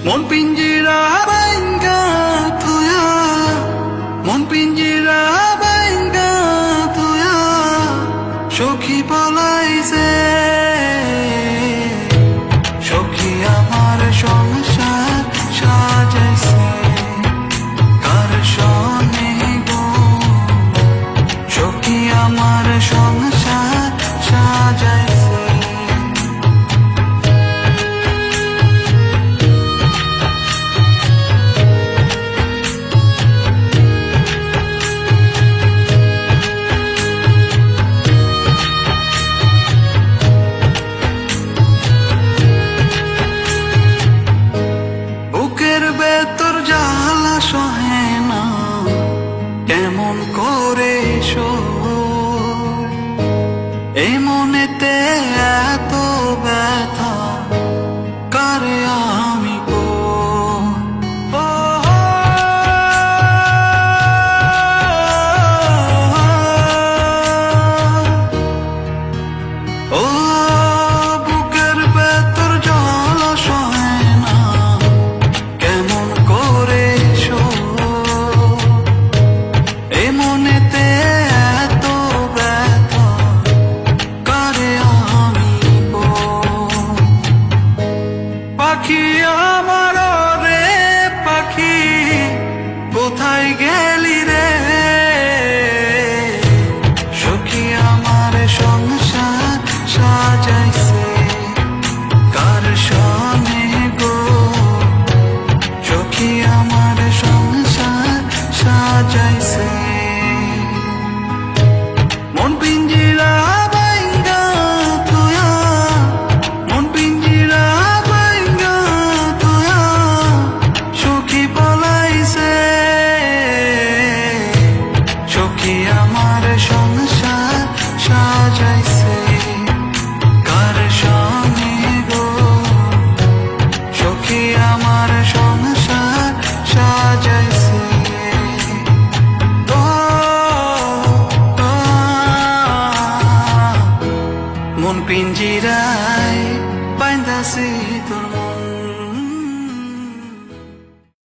মন পিঞ্জিরা বাইঙ্গা তুয়া, মন পিঞ্জিরা বাইঙ্গা তুয়া, সখী পলাইছে। সখী আমার সংসার সাজাইছে কার সনে গো, সখী আমার সংসার সাজাইছে। তোর জ্বালা সহে না কেমন করে এই মনেতে এত ব্যথা কারে আমি ও বুকের ভেতর জ্বালা সহে না কেমন করে এই মনেতে এত ব্যথা কারে আমি পাখি আমার রে পাখি কোথায় গেলি রে, সখী আমার সংসার সাজাইছে কার সনে গো, সখী আমার সংসার সাজাইছে। মন পিঞ্জিরা বাইঙ্গা তুয়া, মন পিঞ্জিরা বাইঙ্গা তুয়া, সখী পলাইছে। সখী আমার সংসার সাজাইছে কার সনে গো, সখী আমার সংসার সাজাইছে। মন পিঞ্জিরায় বাইন্দাছে তোর।